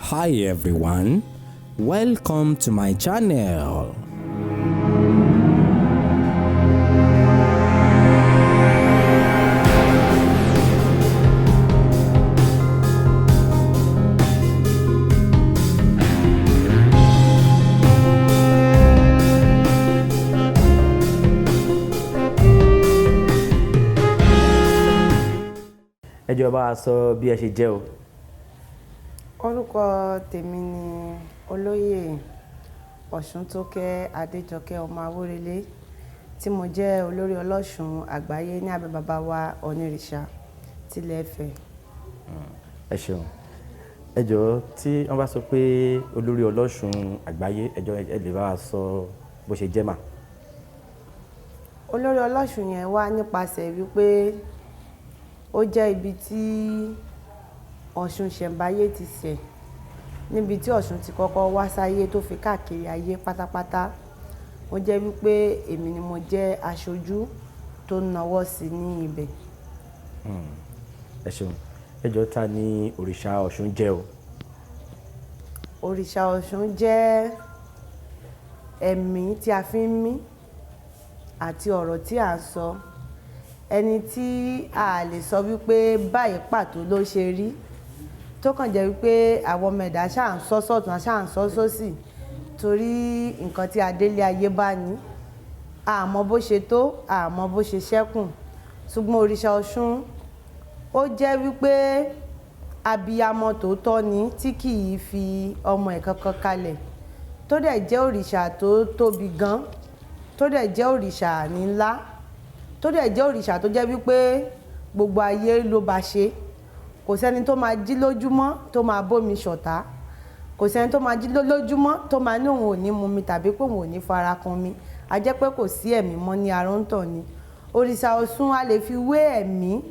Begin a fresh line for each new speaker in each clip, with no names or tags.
Hi everyone, welcome to my channel.
Ẹ jọ̀ọ́ bá a sọ bí ẹ ṣe jẹ́ o.
Orúkọ tèmi ni Olóyè Ọ̀ṣúntókẹ́ Adéjọkẹ́ ọmọ Awórelé tí mo jẹ́ olórí ọlọ́ṣun àgbáyé ní abẹ́ bàbá wa Ọ̀nìrìṣà tilẹ̀ Ifẹ̀.
Ẹ ṣeun. Ẹ jọ̀ọ́ tí wọ́n bá sọ pé olórí ọlọ́ṣun àgbáyé, ẹ jọ̀ọ́ ẹ lè bá a sọ bó ṣe jẹ́ mà.
Olórí ọlọ́ṣun yẹn wá nípasẹ̀ wípé ó jẹ́ ibi tí Ọ̀ṣun ṣẹ̀ǹbáyé ti ṣẹ̀, níbi tí Ọ̀ṣun ti kọ́kọ́ wá sáyé tó fi káàkiri ayé pátápátá. Ó jẹ́ wípé èmi ni mo jẹ́ aṣojú tó nawọ́ sí ní ibẹ̀.
Ẹ ṣeun. Ẹ jọ̀ọ́ ta ni òrìṣà Ọ̀ṣun jẹ́ o?
Òrìṣà Ọ̀ṣun jẹ́ ẹ̀mí tí a fi ń mí àti ọ̀rọ̀ tí à ń sọ. Ẹni tí a lè sọ wípé báyìí pàtó ló ṣe rí, tó kàn jẹ́ wípé àwọn ọmọ ẹ̀dá ṣáà ń sọ sọ́tún ṣáà ń sọ sósì torí nǹkan tí adélé ayé bá ní, àmọ́ bó ṣe tó, àmọ́ bó ṣe ṣẹ́kùn. Ṣùgbọ́n òrìṣà Ọ̀ṣun ó jẹ́ wípé abiyamọ tòótọ́ ni tí kì í fi ọmọ ẹ̀ kankan kalẹ̀, tó dẹ̀ jẹ́ òrìṣà tó tóbi gan, tó dẹ̀ jẹ́ òrìṣà ńlá, tó dẹ̀ jẹ́ òrìṣà tó jẹ́ wípé gbogbo ayé ló bá ṣe. Kò sẹ́ni tó máa jí lójúmọ́ tó máa bómi ṣọ̀tá, kò sẹ́ni tó máa jí lójúmọ́ tó máa ní òun ò ní mu mi tàbí pé òun ò ní fara kan mi. A jẹ́ pé kò sí ẹ̀mí mọ́ ní ara ń tàn ni. Òrìṣà Ọ̀ṣun a lè fi wé ẹ̀mí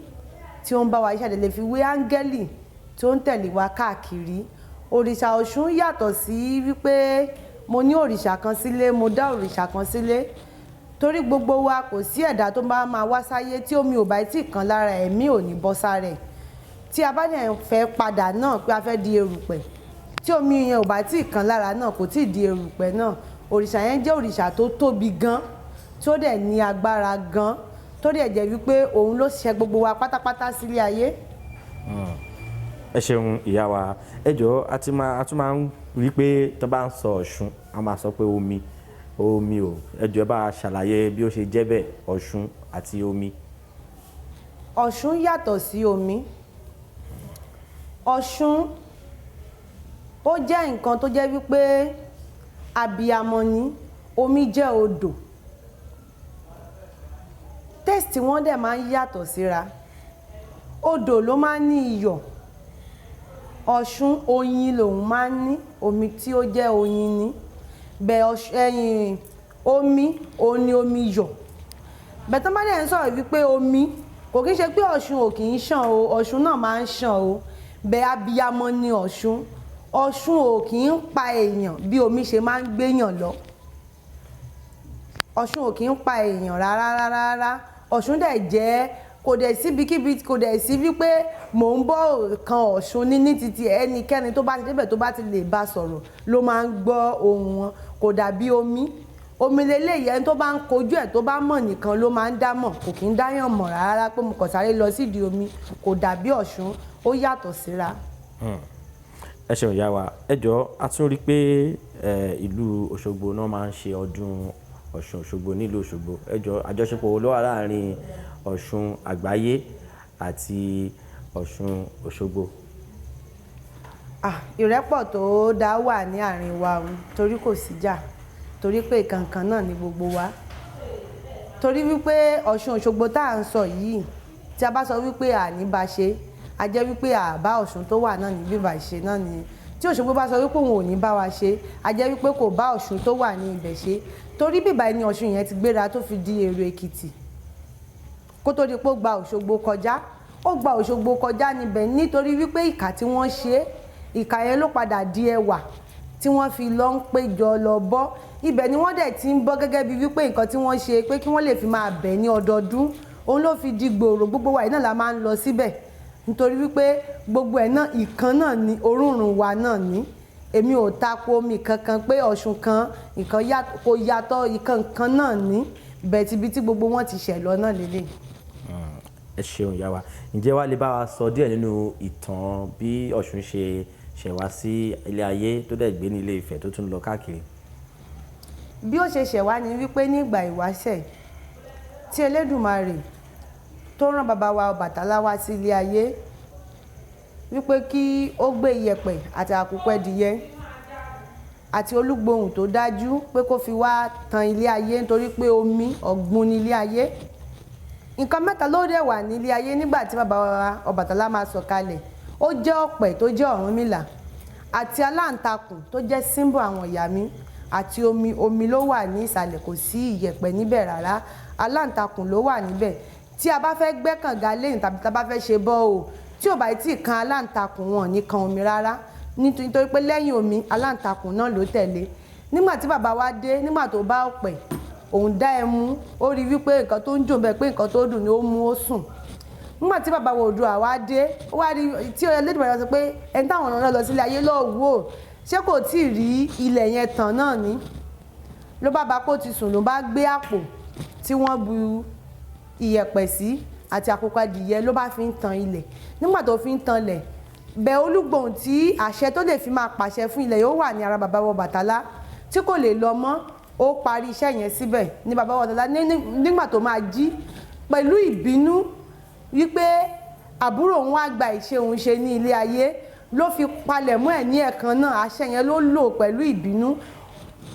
tí ó ń bá wa ṣe, a lè fi wé áńgẹ́lì tí ó ń tẹ̀lé wa káàkiri. Òrìṣà Ọ̀ṣun yàtọ̀ sí wípé mo ní òrìṣà kan sílé, mo dá òrìṣà kan sílé. Torí gbogbo wa kò sí ẹ̀dá tó bá máa wá sáyé tí omi ò bá tí kan lára ẹ̀mí ò ní bọ́ sára ẹ̀. Tí a bá dẹ̀ fẹ́ padà náà pé a fẹ́ di erùpẹ̀, tí omi yẹn ò bá tí kan lára náà kò tí di erùpẹ̀ náà. Òrìṣà yẹn jẹ́ òrìṣà tó tóbi gan, tó dẹ̀ ní agbára gan, tó dẹ̀ jẹ́ wípé òun ló ṣe gbogbo wa pátápátá sílé ayé.
Ẹ ṣeun ìyá wa. Ẹ jọ̀ọ́ a tún máa ń rí pé tó bá ń sọ Ọ̀ṣun, a máa sọ pé omi o. Ẹ jọ̀ọ́ bá a ṣàlàyé bí ó ṣe jẹ́ bẹ́ẹ̀, Ọ̀ṣun àti omi.
Ọ̀ṣun yàtọ̀ sí omi. Ọ̀ṣun ó jẹ́ nǹkan tó jẹ́ wípé abiyamọ ni, omi jẹ́ odò. Tẹ́sítì wọn dẹ̀ máa ń yàtọ̀ síra. Odò ló máa ń ní iyọ̀, Ọ̀ṣun oyin lòun máa ń ní, omi tí ó jẹ́ oyin ni. Bẹ́ẹ̀ omi òun ni omi iyọ̀. Bẹ́ẹ̀ tó bá dẹ̀ ń sọ̀rọ̀ wípé omi kò kí ń ṣe pé Ọ̀ṣun ò kì í ṣàn o, Ọ̀ṣun náà máa ń ṣàn o. Bẹ́ẹ̀ abiyamọ ni Ọ̀ṣun. Ọ̀ṣun ò kì í pa èèyàn bí omi ṣe máa ń gbéyàn lọ. Ọ̀ṣun ò kì í pa èèyàn rárá. Ọ̀ṣun dẹ̀ jẹ́, kò dẹ̀ síbikíbi, kò dẹ̀ sí wípé mò ń bọ̀ kan Ọ̀ṣun ní títí ẹnikẹ́ni tó bá ti débẹ̀ tó bá ti lè bá sọ̀rọ̀ ló máa ń gbọ́ ohùn wọn. Kò dàbí omi. Omi leléyìí ẹni tó bá ń kojú ẹ̀ tó bá mọ̀ nìkan ló máa ń dá mọ̀, kò kí ń dáyàn mọ̀ rárá pé mo kàn sáré lọ sídìí omi. Kò dàbí Ọ̀ṣun, ó yàtọ̀ síra.
Ẹ ṣeun ìyá wa. Ẹ jọ̀ọ́ a tún rí pé ìlú Òṣogbo náà máa ń ṣe ọdún Ọ̀ṣun Òṣogbo nílùú Òṣogbo. Ẹ jọ̀ọ́ àjọṣepọ̀ wo ló wà láàárín Ọ̀ṣun àgbáyé àti Ọ̀ṣun Òṣogbo?
Ìrẹ́pọ̀ tó dá wà ní àárín wa torí kò síjà, torí pé ìkankan náà ni gbogbo wa. Torí wípé Ọ̀ṣun Òṣogbo tá à ń sọ yìí, tí a bá sọ wípé àní bá ṣe, a jẹ́ wípé àbá Ọ̀ṣun tó wà náà ní bíbá ṣe náà ni. Tí Òṣogbo bá sọ wípé òun ò ní bá wa ṣe, a jẹ́ wípé kò bá Ọ̀ṣun tó wà ní ibẹ̀ ṣe. Torí bíbá ni Ọ̀ṣun yẹn ti gbéra tó fi di èrò Èkìtì. Kó tó di pé ó gba Òṣogbo kọjá, ó gba Òṣogbo kọjá níbẹ̀ nítorí wípé ìkà tí wọ́n ṣe, ìkà yẹn ló padà di ẹwà tí wọ́n fi lọ ń péjọ lọ bọ́. Ibẹ̀ ni wọ́n dẹ̀ ti ń bọ́ gẹ́gẹ́ bí wípé nǹkan tí wọ́n ṣe pé kí wọ́n lè fi máa bẹ̀ ní ọdọọdún, òun ló fi di gbòòrò. Gbogbo wa yìí náà la máa ń lọ síbẹ̀ nítorí wípé gbogbo ẹ̀ náà ìkan náà ni orúnrún wa náà ní. Èmi ò tako omi kankan pé Ọ̀ṣun kan ìkan kò yàtọ̀ ìkan kan náà ní bẹ́ẹ̀ tí ibi tí gbogbo wọn ti ṣẹ̀ lọ náà lélẹ̀.
Ẹ ṣeun ìyá wa, ǹjẹ́ wàá lè bá wa sọ díẹ̀ nínú ìtàn bí Ọ̀ṣun ṣe ṣẹ̀ wá sí ilé ayé tó dẹ̀ gbé ní Ilé Ifẹ̀ tó tún lọ káàkiri?
Bí ó ṣe ṣẹ̀ wá ni wípé nígbà ìwáṣẹ̀ tí Elédùmarè tó rán bàbá wa Ọbàtálá wá sí ilé ayé wípé kí ó gbé iyẹ̀pẹ̀ àti àkùkọ ẹdìyẹ àti olúgbòhùn tó dájú pé kó fi wá tan ilé ayé nítorí pé omi ọ̀gbun ní ilé ayé. Nǹkan mẹ́ta ló dẹ̀ wà ní ilé ayé nígbà tí bàbá wa Ọbàtálá máa sọ̀kalẹ̀. Ó jẹ́ ọ̀pẹ tó jẹ́ Ọ̀rúnmìlà àti aláǹtakùn tó jẹ́ símbọ̀ àwọn ìyá mi àti omi ló wà ní ìsàlẹ̀, kò sí iyẹ̀pẹ̀ níbẹ̀ rárá, aláǹtakùn ló wà níbẹ̀. Tí a bá fẹ́ gbẹ́ kànga lẹ́yìn tàbí tá a bá fẹ́ ṣe bọ́ọ̀ tí ò bá tí ì kan aláǹtakùn wọn ní kan omi rárá nítorí pé lẹ́yìn omi aláǹtakùn náà ló tẹ̀lé. Nígbà tí bàbá wa dé, nígbà tó bá ọ̀pẹ òun dá ẹmu, ó rí wípé nǹkan tó ń jò bẹ́ẹ̀ pé nǹkan tó dùn ni ó mú ó sùn. Nígbà tí bàbá wa Oòduà wá dé, ó wá rí tí Elédùmarè sọ pé ẹni táwọn ọ̀nà lọ sílé ayé lọ́ọ́ wò ṣé kò tí ì rí ilẹ̀ yẹn tàn náà ni. Ló bá kó ti sùn ló bá gbé àpò tí wọ́n bu iyẹ̀pẹ̀ sí àti àkùkọ adìyẹ ló bá fi ń tan ilẹ̀. Nígbà tó fi ń tan ilẹ̀ bẹ́ẹ̀ olúgbòhùn tí àṣẹ tó lè fi máa pàṣẹ fún ilẹ̀ yóò wà ní ara bàbá wa Ọbàtálá tí kò lè lọ mọ́. Ó parí iṣẹ́ yẹn síbẹ̀ ní bàbá wa Ọbàtálá nígbà tó máa jí pẹ̀lú ìbínú wípé àbúrò òun wá gba ìṣe òun ṣe ní ilé ayé ló fi palẹ̀mọ́ ẹ̀ ní ẹ̀kan náà. Àṣẹ yẹn ló lò pẹ̀lú ìbínú.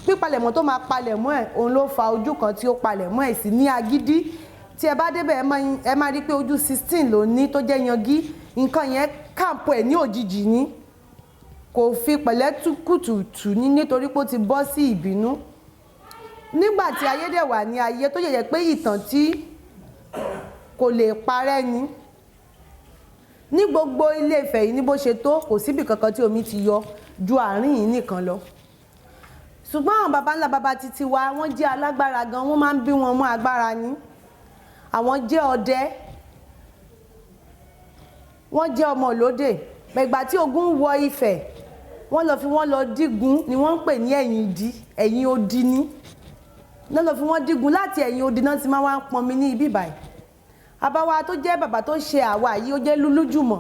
Pípalẹ̀mọ́ tó máa palẹ̀mọ́ ẹ̀ òun ló fa ojú kan tí ó palẹ̀mọ́ ẹ̀ sí ní agídí. Tí ẹ bá débẹ̀ ẹ máa rí pé ojú 16 ló ní tó jẹ́ yangí. Nǹkan yẹn kàǹpọ̀ ẹ̀ ní òjijì ní, kò fi pẹ̀lẹ́ kùtùtù ní nítorí pé ó ti bọ́ sí ìbínú. Nígbà tí ayé dẹ̀ wà ní ayé tó yẹ pé ìtàn tí kò lè parẹ́ ni, ní gbogbo Ilé Ifẹ̀ yìí ní bó ṣe tó kò síbi kankan tí omi ti yọ ju àárín yìí nìkan lọ. Ṣùgbọ́n àwọn baba ńlá baba títí wa wọ́n jẹ́ alágbára gan, wọ́n máa ń bí wọn mọ́ agbára ni. Àwọn jẹ́ ọdẹ, wọ́n jẹ́ ọmọ Olódè. Ìgbà tí ogun wọ Ifẹ̀ wọ́n lọ dígun ni wọ́n ń pè ní ẹ̀yìn odi ní. Wọ́n lọ fi wọ́n dígun láti ẹ̀yìn odi náà ti máa wá ń pọnmi ní ibi báyìí. Àbáwá tó jẹ́ bàbá tó ṣe àwa yìí ó jẹ́ Lúlújùmọ̀,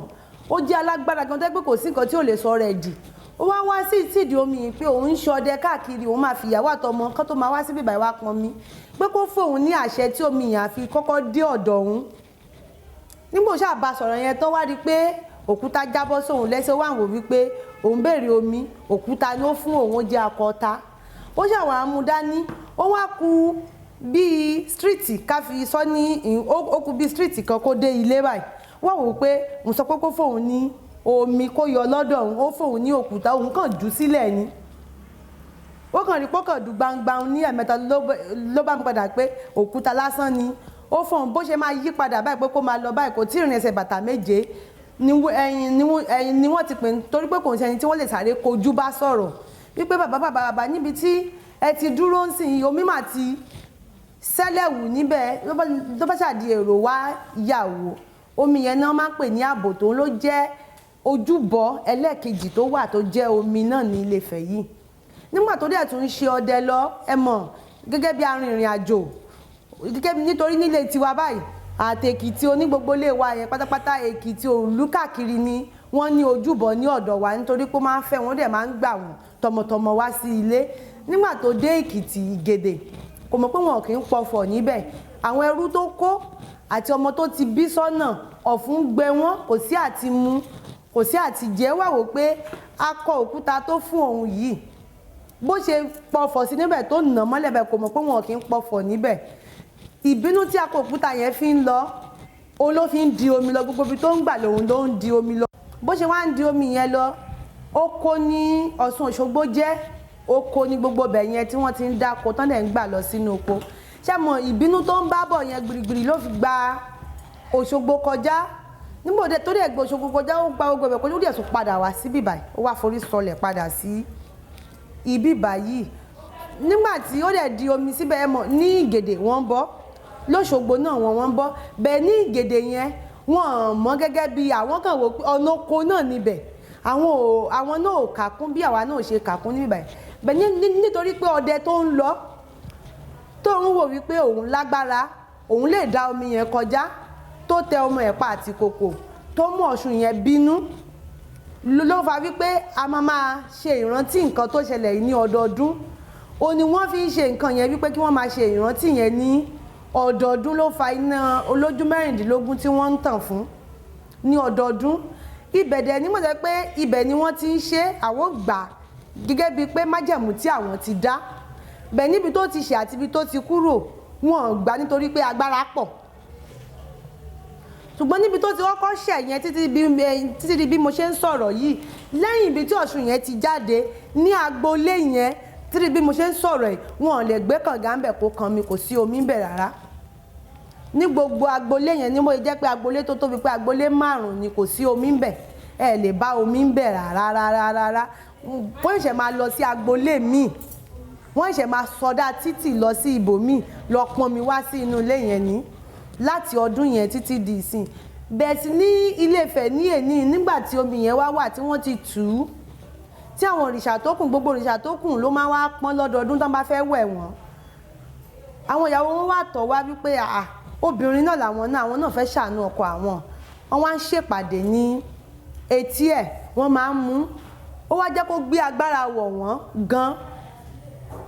ó jẹ́ alágbára gan tẹ́ pé kò sí nǹkan tí ò lè sọ rẹ̀ dì. Ó wá sí ìtìdí omi yìí pé òun ń ṣọdẹ káàkiri, òun máa fi ìyàwó àtọmọ kán tó máa wá síbí báyìí wá pọnmi pé kó fóun ní àṣẹ tí omi yẹn àfi kọ́kọ́ dé ọ̀dọ̀ òun. Nígbà ó ṣàbá sọ̀rọ̀ yẹn tó wá rí pé òkúta jábọ́ sóun lẹ́sẹ̀, wá wò wípé òun béèrè omi, òkúta ló fún òun jẹ́ akọta. Ó ṣàwọn amúdání, ó wá ku bíi stíríìtì ká fi sọ ní ó ku bíi stíríìtì kan kó dé ilé báyìí. Wọ́n wò pé òun sọ pé kó fóun ní omi kó yọ lọ́dọ̀ òun, ó fóun ní òkúta, òun kàn jù sílẹ̀ ni. Ó kàn rí pọ́kàn dù gbangba ní ẹ̀mẹ́ta ló bá ń padà pé òkúta lásán ni. Ó fóun bó ṣe máa yí padà báyìí pé kó máa lọ báyìí kò tí ì rìn ẹsẹ̀ bàtà méje ni wọ́n ti pè torí pé kò ń ṣe ẹni tí wọ́n lè sáré kojú bá sọ̀rọ̀ wípé bàbá níbi tí ẹ ti dúró ń sìn omi mà ti sẹ́lẹ̀wù níbẹ̀ ló bá ṣàdí èrò wá yàwó. Omi yẹn náà máa ń pè ní ààbò tó ló jẹ́ ojúbọ ẹlẹ́ẹ̀kejì tó wà tó jẹ́ omi náà ní Ilé Ifẹ̀ yìí. Nígbà tó dẹ̀ tún ń ṣe ọdẹ lọ ẹ mọ̀ gẹ́gẹ́ bí arìnrìn àjò nítorí nílé tiwa báyìí àti Èkìtì onígbogbo lè wa yẹn pátápátá Èkìtì òòlù káàkiri ni wọ́n ní ojúbọ ní ọ̀dọ̀ wa nítorí pé ó máa ń fẹ́ wọn dẹ̀ máa ń gbà wọ́n tọmọtọmọ wá sí ilé. Nígbà tó dé Èkìtì Ìgèdè kò mọ̀ pé wọn kì í pọ̀fọ̀ níbẹ̀. Àwọn ẹrú tó kó àti ọmọ tó ti bí sọ́nà ọ̀fun gbẹ wọ́n, kò sí àti mu kò sí àti jẹ. Wà wò pé akọ òkúta tó fún òun yìí bó ṣe pọ̀fọ̀ sí níbẹ̀ tó nà mọ́lẹ̀ bẹ̀ kò mọ̀ pé wọn kì í pọ̀fọ̀ níbẹ̀. Ìbínú tí akọ òkúta yẹn fi ń lọ òun ló fi ń di omi lọ, gbogbo ibi tó ń gbà lòun ló ń di omi lọ. Bó ṣe wá ń di omi yẹn lọ oko ní Ọ̀ṣun Òṣogbo jẹ́ oko ní gbogbo ibẹ̀ yẹn tí wọ́n ti ń dáko tán dẹ̀ ń gbà lọ sínú oko. Ṣé mọ̀ ìbínú tó ń bá bọ̀ yẹn gbìrìgbìrì ló fi gba Òṣogbo kọjá. Nígbà tó dẹ̀ gbé Òṣogbo kọjá ó gba gbogbo ibẹ̀ kọjá ó dẹ̀ tún padà wá sí bíbáyìí, ó wá forí sọlẹ̀ padà sí ibi báyìí. Nígbà tí ó dẹ̀ di omi síbẹ̀ ẹ mọ̀ ní Ìgèdè wọ́n bọ́, l'Óṣogbo náà wọ́n bọ́, bẹ́ẹ̀ ní Ìgèdè yẹn wọ́n mọ̀ gẹ́gẹ́ bí àwọn kan wò pé ọ̀nà oko náà níbẹ̀ àwọn náà ò kàkún bí àwa náà ṣe kàkún níbẹ̀ bẹ́ẹ̀ nítorí pé ọdẹ tó ń lọ tó ń wò wípé òun lágbára òun lè dá omi yẹn kọjá tó tẹ ọmọ ẹ̀ pa àti kòkò tó mú Ọ̀ṣun yẹn bínú ló fa wípé a máa ṣe ìrántí nǹkan tó ṣẹlẹ̀ yìí ní ọdọọdún ó ní wọ́n fi ń ṣe nǹkan yẹn wípé kí wọ́n máa ṣe ìrántí yẹn ní ọdọọdún ló fa iná olójú mẹ́rìndínlógún tí wọ́n ń tàn fún ní ọdọọdún ibẹ̀ dẹ̀ ní mọ̀tẹ́ pé ibẹ̀ ni wọ́n ti ń ṣe àwọn gbà gẹ́gẹ́ bíi pé májẹ̀mú tí àwọn ti dá bẹ̀ níbi tó ti ṣe àti ibi tó ti kúrò wọn gbà nítorí pé agbára pọ̀ ṣùgbọ́n níbi tó ti kọ́kọ́ ṣẹ̀ yẹn títí di bí mo ṣe ń sọ̀rọ̀ yìí lẹ́yìn ibi tí Ọ̀ṣun yẹn ti jáde ní agboolé yẹn títí bí mo ṣe ń sọ̀rọ̀ yìí wọn ò lè gbé kànga ń bẹ̀ kó kan mi kò sí omi ń bẹ̀ rárá ní gbogbo agboolé yẹn ní mo jẹ́ pé agboolé tó tóbi pé agboolé 5 ni kò sí omi ń bẹ̀ ẹ lè bá omi ń bẹ̀ rárá wọ́n ṣẹ̀ máa lọ sí agboolé míì wọ́n ṣẹ̀ máa sọdá títì lọ sí ibòmíì lọ pọn mi wá sí inú ilé yẹn ní láti ọdún yẹn títí di ìsìn bẹ́ẹ̀ sì ní Ilé-Ifẹ̀ ní èní nígbà tí omi yẹn wà tí wọ́n ti tù ú tí àwọn òrìṣà tó kù gbogbo òrìṣà tó kù ló máa wá pọ́n lọ́dọọdún tán bá fẹ́ wẹ̀ wọ́n àwọn ìyàwó wọn wá tọ̀ wá wípé obìnrin náà làwọn náà àwọn náà fẹ́ ṣàánú ọkọ àwọn wọn wá ń ṣèpàdé ní etí ẹ̀ wọ́n máa ń mú ó wá jẹ́ kó gbé agbára wọ̀ wọ́n gan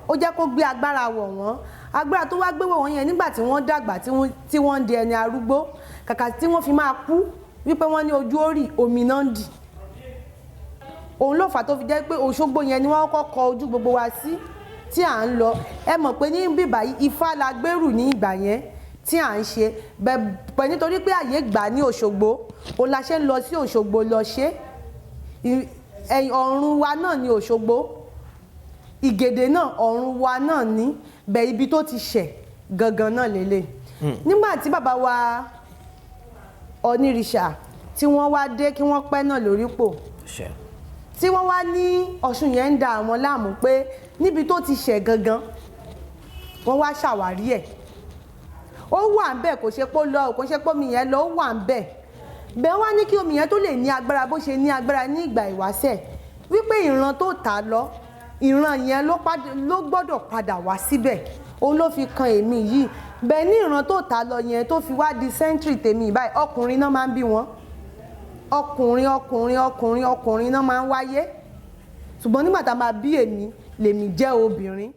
ó jẹ́ kó gbé agbára wọ̀ wọ́n agbára tó wá gbé wọ̀ wọ́n yẹn nígbà tí wọ́n dàgbà tí wọ́n ń di ẹni arúgbó kàkà tí wọ́n fi máa kú wípé wọ́n ní ojú orí omi náà ń dì òun ló fà tó fi jẹ́ pé Òṣogbo yẹn ni wọ́n kọ́kọ́ ojú gbogbo wa sí tí à ń lọ ẹ mọ̀ pé ní bíbá yìí Ifá la gbèrú ní ìgbà yẹn tí à ń ṣe bẹ́ẹ̀ nítorí pé àyè gbà ní Òṣogbo òun la ṣe ń lọ sí Òṣogbo lọ ṣe ọ̀run wa náà ní Òṣogbo Ìgèdè náà ọ̀run wa náà ní bẹ́ẹ̀ ibi tó ti ṣẹ̀ gangan náà lélẹ̀ nígbà tí bàbá wa Onírìṣà tí wọ́n wá dé kí wọ́n pẹ́ náà lórípò tí wọ́n wá ní Ọ̀ṣun yẹn ń da àwọn láàmú pé níbi tó ti ṣẹ̀ gangan wọ́n wá ṣàwárí ẹ̀ ó wà ń bẹ̀ kò ṣe pé ó lọ kò ṣe pé omi yẹn lọ ó wà ń bẹ̀ bẹ́ẹ̀ wá ní kí omi yẹn tó lè ní agbára bó ṣe ní agbára ní ìgbà ìwáṣẹ̀ wípé ìran tó tà lọ ìran yẹn ló gbọ́dọ̀ padà wá síbẹ̀ òun ló fi kan èmi yìí bẹ́ẹ̀ ní ìran tó tà lọ yẹn tó fi wá di sẹ́ńtírì tèmi báyìí ọkùnrin náà máa ń bí wọn ọkùnrin náà máa ń wáyé ṣùgbọ́n nígbà tá a máa bí èmi lèmi jẹ́ obìnrin